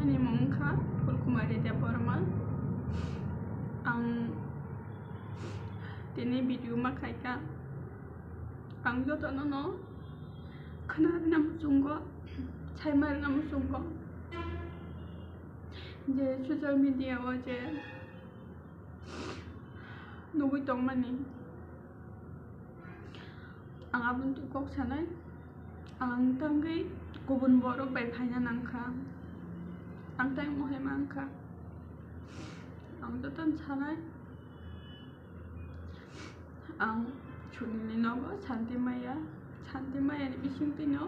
Ani mongka Fulkumari Deborma ang dini video makaika ang joto no kanar nam sunggo chaimar nam sunggo je social media o je nugui tongmani ang abun tu kok sanai ang tanggai gubun borok bai phaina nangka ang tay mohe mangka ang joton sanai ang chunili nogo Santi Maya ni bising tino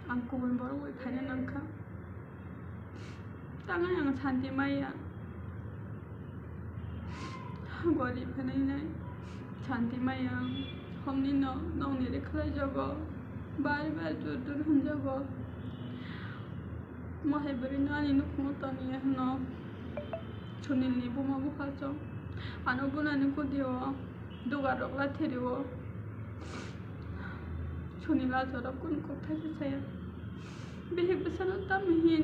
ang gubun borok bai phaina nangka tangai ang Santi Maya gori phanai nai Santi Maya homni no nongni re khlai jogo bar dur hunjogo mohe bari nani no khotani no chunili buma bukhacho ano bunani kudio dugarok la theriwo chunila jora kun kokthai saya bihik besana tamhi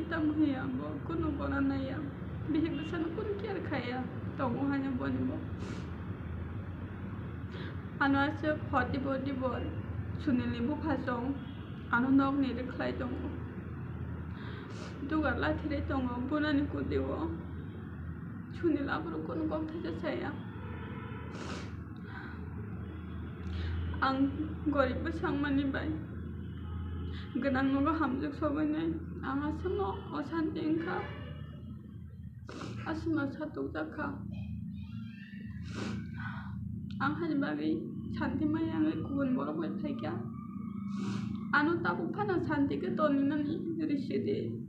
ambo kuno bona naya bihik besana kun kiar khaya tongo hanya bonibo ano ase khoti bodi bol chunili bukhachong ano nok ni re khlai tongo dugar la thire tongo bunani kudiwo chunila bro kun kokthai saya ang gorib besangmani bai ganang nogo hamjuk sobane ang asno osantingka asma satuk jakha ang hani bagi Santi Maya ang kubun borok bai phaikya ano tabu phana santi ke toninani riside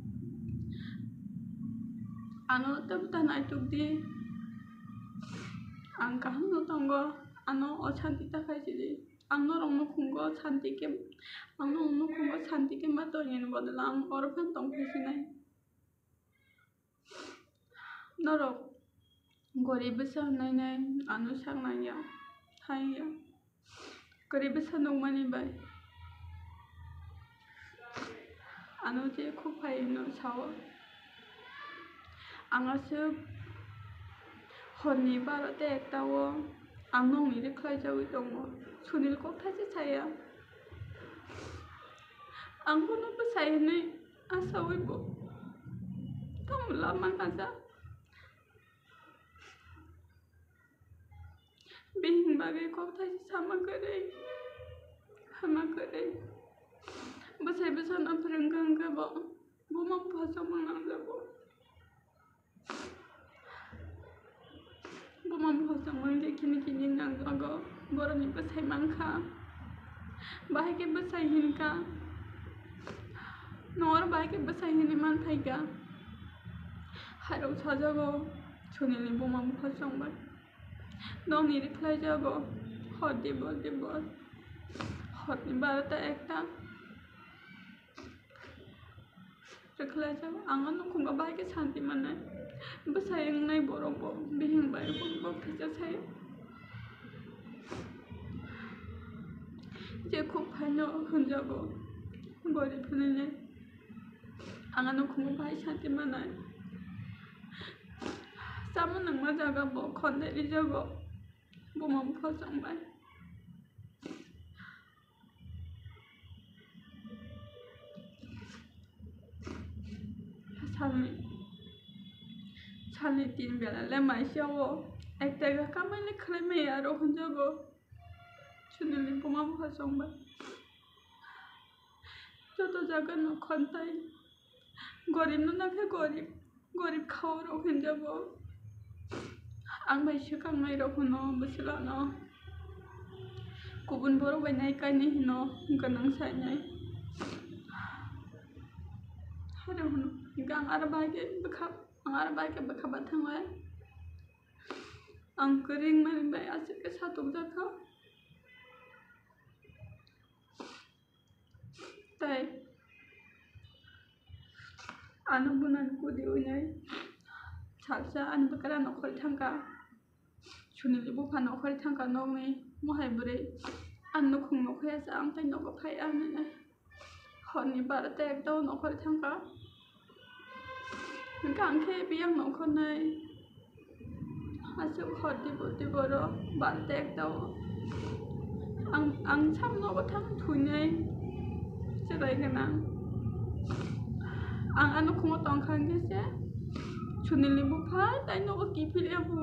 ano tabu tanai tukdi ang kaham no tongo ano osanti takai jidi ang norong no khungo santi ke ang norong no khungo santi ke ma tonin bodalang orphan tong phasinai norok gorib sanai nai ano sangnai ya haya gorib sanong mani bai ano je khupai no sawo angasu honi barote ektawo ang nongni re khlai jawi tongo sunil kokthai saya ang kono besai nei asawi bo tamla manaja bihin bagi kokthai sama kare besai besana perenggang ke bo buma phasa mangang labo buma phasa mangge kini nang jago boroni besai mangkha bahai ke besai hinka nor bahai ke besai hini man phaiga haro sajago chunili buma phasa bai nongni re khlai jago hot debol hot ni barata ekta rekhlai jago angan khunga bahai ke santi manai besai nai borok bo bihing bai bo phisa sai je khub phaino hunjago gori phane angan khunga bahai santi manai sama nangma jaga bo khonde ri jago buma phasang bai Salni tin bela le mai shawo ekta ga kamai khlai me aro hunjago chunili buma phasang bai joto jaga no khontai gorib no nakhe gorib khawro hunjago ang bai shikang nai ro huno busila no kubun borok bai nai kai ni hino ganang sai nai hare huno gang arbai ke bakha bathangwai ang kering mani bai asik ke satuk jakha tai anu bunan kudi unai salsa anu bakara nokhol thangka chunili bufa nokhol thangka nongni mohai bure anu khung nokhya sa ang tai nogo phai ani nai honi barata ekta nokhol thangka गांखे बियां न'खरनै आसु हरदि बर' बालटेक दाव आं सामनोबो थां थुइनै जिरायगोनां आं अनुखुङाव तंखांगेसे सुनिलनि बुफा ताइनोबो किफिलियाबु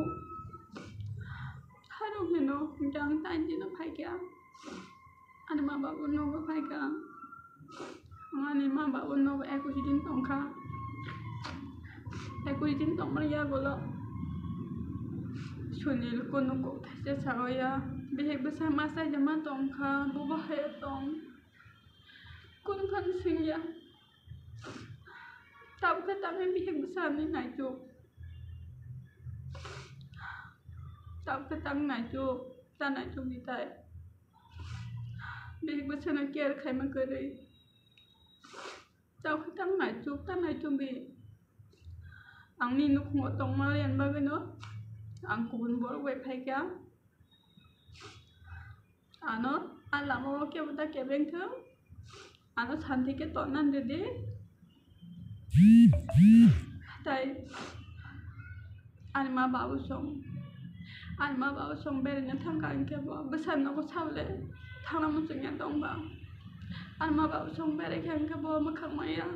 हारो हेनो गां ताइनदिनो फाइगा आरो मा बाबु नोबो फाइगा आंनि मा बाबु नोबो 21 दिन तंखा 21 दिन तंमरिया गोलो सुनिल कोनुको थासे सागया बेहेबो सामासा जमा तंखा बुबा हे तंग कुन फन सिंया तब के तमे बेहेबो सामने नाइजो तब के तंग नाइजो ता नाइजो बिताय बेहेबो सना केयर खाइमा करे तब के तंग नाइजो ता नाइजो बे आंनि नुखुङाव तंमालियान बागनो आं गुबुन बर' वेबसाइटआ आनो आलामो के बता केबेंथो आनो शांति के तोनान दे ताई आनमा बाबू सं बेरनो थांगा इनके बसानो को सावले थांना मुसुंया दंबा आनमा बाबू सं बेरे के इनके मखांमाया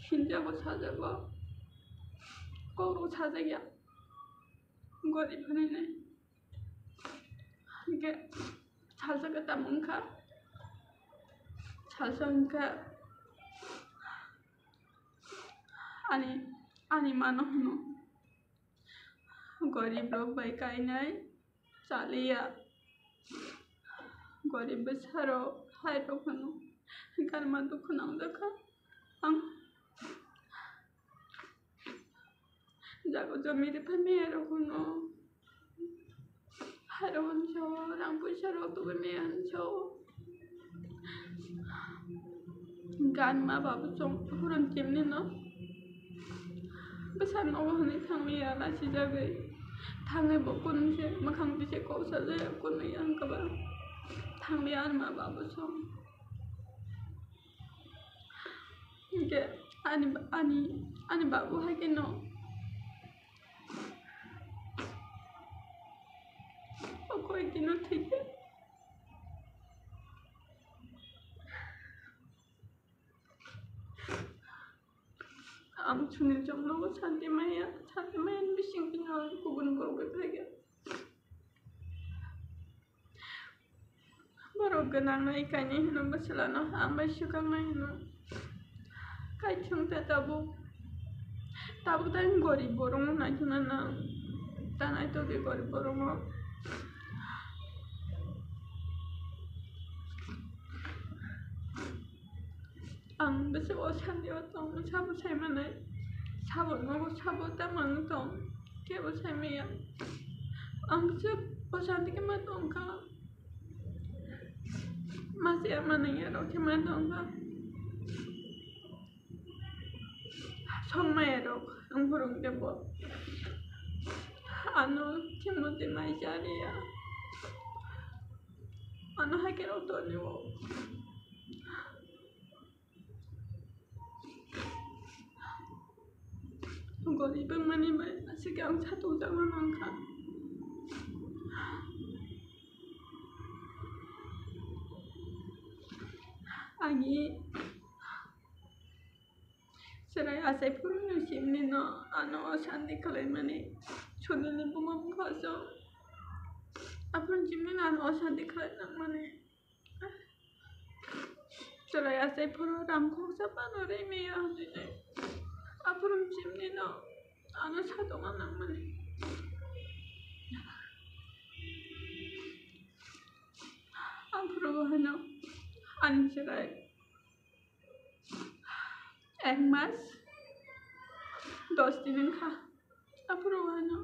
हिंजा को साजबो को साजया गरीब होने के सालसा के तमंखा सालसा उनका आनी मानो हनो गरीब लोग बाइकाई नहीं चालिया गरीब बेचारो हाय तो हनो गारमा दुख नाम देखा आं जागो जमीरे फमेरो हनो हारो हनसो रां पैसारो तो मेहनसो गानमा बाबू सं हुरन चिमनी न बेसान न'हनै थांमिया लासि जागै थाङै बकुनसे मखां बिसे कौसा जाया कुनै आंकबा थांमिया आरमा बाबू सं के आनी बाबू है के न कोई दिनों ठीक है आम सुनिल जमलोगो शांति माया बिसिं बिना गुबुन बर' वेबसाइटआ बर' गोनां इकायनि होनो बोसोलानो आमबाय सुखांनाय होनो काइथुं ताबु तान गरीब बर' नायथुना ना तानाय तो बे गरीब बर' आं बेसे अशान्तियाव दं साबो सायमानाय साबो न'बो साबो तामां दं केबो सायमाया आं जोब अशान्ति के मा दंखा मासे मानैया रखे मा दंखा सममाया रख आं फोरों देबो आनो थिमोते माइजारिया आनो हाकेराव दनियो गरीब मनी में सिगां सातु जामा नंखा आंनि सेराय आसायफोर नुसिमनि न आनो शांति खालायमाने सुनिलनि बुमा बुफाजों आफोर जिमनि आनो शांति खालायना माने सेराय आसायफोर रामखौ सापानो रेमेया होननाय आफोर जिमनि न आनो सादोंआ नांमाने आफोर होनो आंनि सेराय 1 मास 10 दिन खा आफोर होनो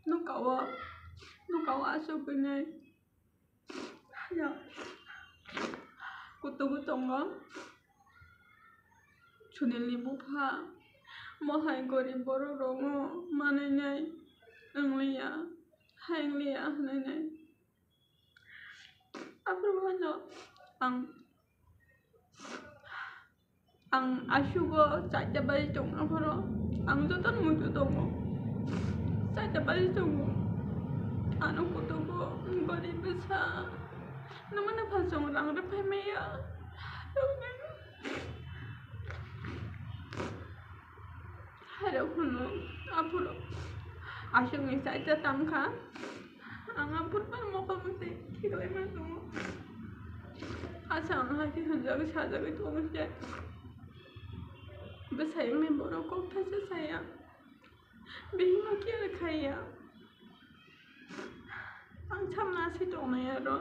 नुकावा आसोबनै हानो कुतुबु दंगो सुनिलनि बुफा महाय गरीब बर' दङ मानैनाय ओंलिया हायंलिया होननाय आफोर होनो ang asugo चारटा बाजि दं हराव आं जतन मुजु दङ चारटा बाजि दङ आनो गथ'खौ गरिब बेसा नोंनो फासजों रां रुफायमाया हाराव होनो आफुर आसुनि चारटा तामखा आं आफुर मखा मोनसे थिगलायमा दङ आसा आं हाखि होनजागै साजागै दंसे बेसायंनि बर' कक्टासो साया बेहिमा कियार खाया आं सामनासि दंनाय आरो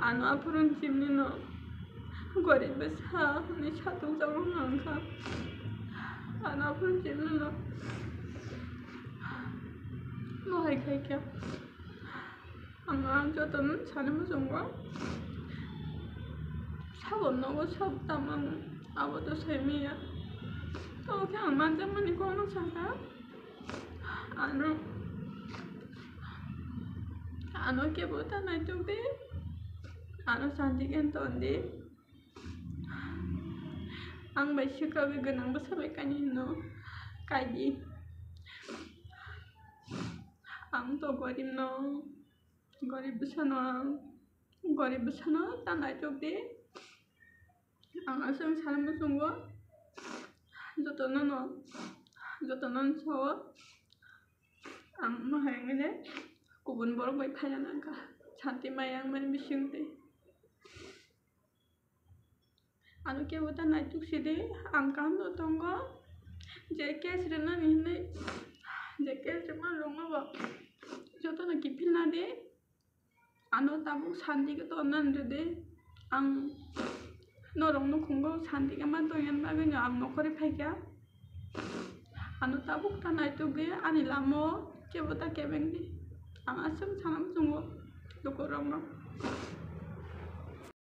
आनो आफुरन जिमनिनो गरिब बेसा नि साथुं जावं नांखा आनो आफुरन जिमनिनो महाय खायख्या आं जतन सानमो जोंगो साबन नगो सब तामन आबोतो सैमिया तो क्या आं मानजा मानि कौन साका आनो के बोता नहीं तो भी आनो शांति के तो दे आं बैसे कभी गनंग बसाबाय कानि नो कायदि आं तो गरीब बसानो तानाय तो भी आं असं सानमो जोंगो जतन सावो आं महायंगने गुबुन बर' बै फायानांका शांति मायां मन बिसिंते आनो के बोता नायतुक्सिदे आं काम दंगो जे केस रेना निहने जे केस मा लोंगो जतन किफिलना दे आनो ताबु शांति के तो नन दे आं नरं नखंगो शांति के मा दोयन बागैनो आं नखरे फायख्या आनो ताबुक थानाय तो गे आनि लामो के बोता केबेंनि आं आसम सानाम जोंगो दको रंग